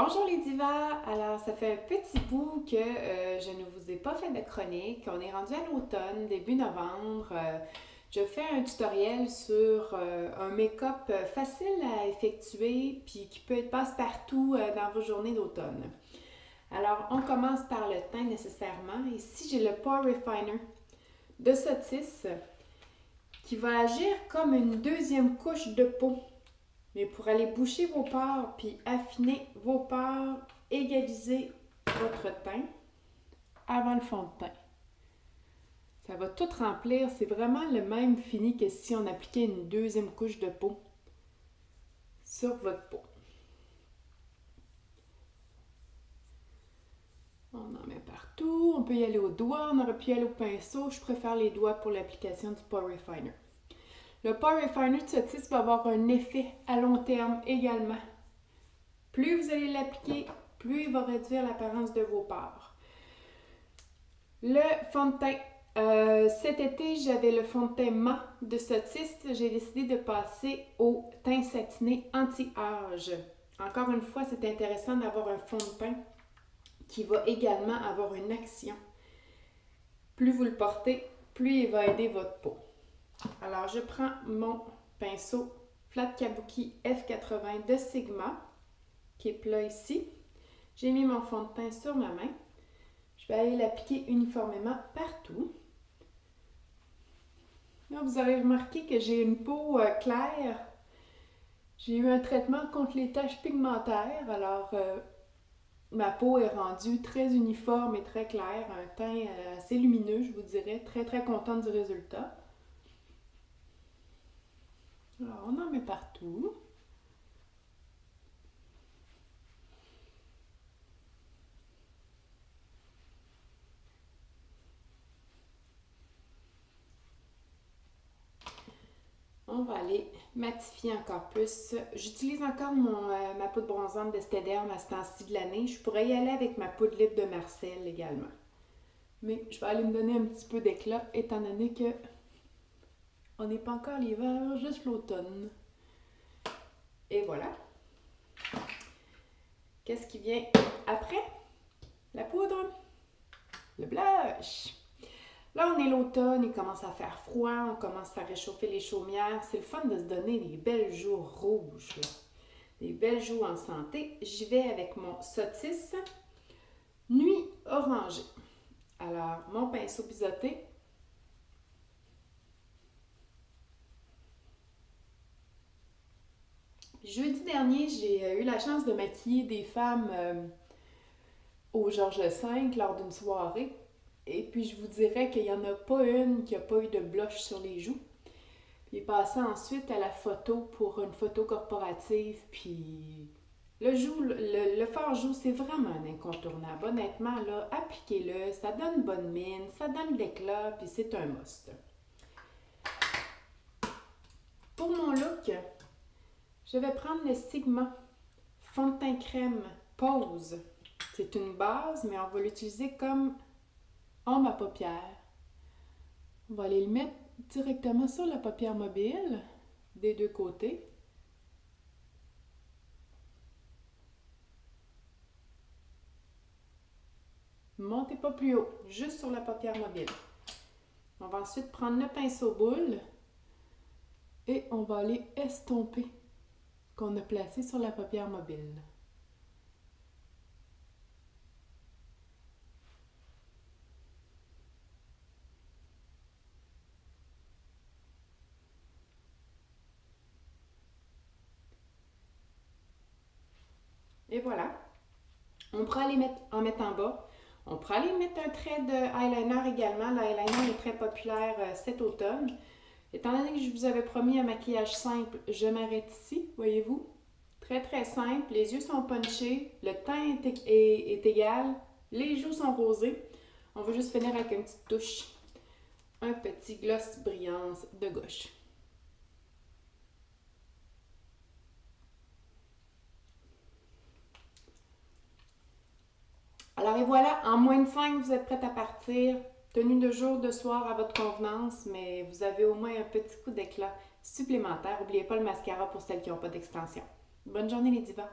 Bonjour les divas! Alors, ça fait un petit bout que je ne vous ai pas fait de chronique. On est rendu à l'automne, début novembre. Je fais un tutoriel sur un make-up facile à effectuer puis qui peut être passe-partout dans vos journées d'automne. Alors, on commence par le teint nécessairement. Ici, j'ai le Pore Refiner de Sotis qui va agir comme une deuxième couche de peau. Mais pour aller boucher vos pores puis affiner vos pores, égaliser votre teint avant le fond de teint. Ça va tout remplir. C'est vraiment le même fini que si on appliquait une deuxième couche de peau sur votre peau. On en met partout. On peut y aller au doigt. On aurait pu y aller au pinceau. Je préfère les doigts pour l'application du Pore Refiner. Le Pore Refiner de Sotis va avoir un effet à long terme également. Plus vous allez l'appliquer, plus il va réduire l'apparence de vos pores. Le fond de teint. Cet été, j'avais le fond de teint mat de Sotis. J'ai décidé de passer au teint satiné anti-âge. Encore une fois, c'est intéressant d'avoir un fond de teint qui va également avoir une action. Plus vous le portez, plus il va aider votre peau. Alors, je prends mon pinceau Flat Kabuki F80 de Sigma, qui est plat ici. J'ai mis mon fond de teint sur ma main. Je vais aller l'appliquer uniformément partout. Là, vous avez remarqué que j'ai une peau claire. J'ai eu un traitement contre les taches pigmentaires. Alors, ma peau est rendue très uniforme et très claire. Un teint assez lumineux, je vous dirais. Très, très contente du résultat. Alors, on en met partout. On va aller matifier encore plus. J'utilise encore ma poudre bronzante d'Estederm à ce temps-ci de l'année. Je pourrais y aller avec ma poudre libre de Marcel également. Mais je vais aller me donner un petit peu d'éclat étant donné que on n'est pas encore l'hiver, juste l'automne. Et voilà. Qu'est-ce qui vient après? La poudre. Le blush. Là, on est l'automne, il commence à faire froid, on commence à réchauffer les chaumières. C'est le fun de se donner des belles joues rouges, là. Des belles joues en santé. J'y vais avec mon Sotis Nuit Orangée. Alors, mon pinceau biseauté. Jeudi dernier, j'ai eu la chance de maquiller des femmes au Georges V lors d'une soirée. Et puis, je vous dirais qu'il n'y en a pas une qui n'a pas eu de blush sur les joues. Puis, passé ensuite à la photo pour une photo corporative. Puis, le fard joue, c'est vraiment un incontournable. Honnêtement, là, appliquez-le. Ça donne bonne mine, ça donne de l'éclat, puis c'est un must. Pour mon look, je vais prendre le Sigma fond de teint crème Pose. C'est une base, mais on va l'utiliser comme ombre à paupières. On va aller le mettre directement sur la paupière mobile, des deux côtés. Montez pas plus haut, juste sur la paupière mobile. On va ensuite prendre le pinceau boule et on va aller estomper qu'on a placé sur la paupière mobile. Et voilà. On pourrait aller en mettre en bas. On pourrait aller mettre un trait de eyeliner également. L'eyeliner est très populaire cet automne. Étant donné que je vous avais promis un maquillage simple, je m'arrête ici, voyez-vous. Très très simple, les yeux sont punchés, le teint est égal, les joues sont rosées. On va juste finir avec une petite touche, un petit gloss brillance de gauche. Alors et voilà, en moins de 5, vous êtes prête à partir. Tenue de jour, de soir à votre convenance, mais vous avez au moins un petit coup d'éclat supplémentaire. N'oubliez pas le mascara pour celles qui n'ont pas d'extension. Bonne journée les divas!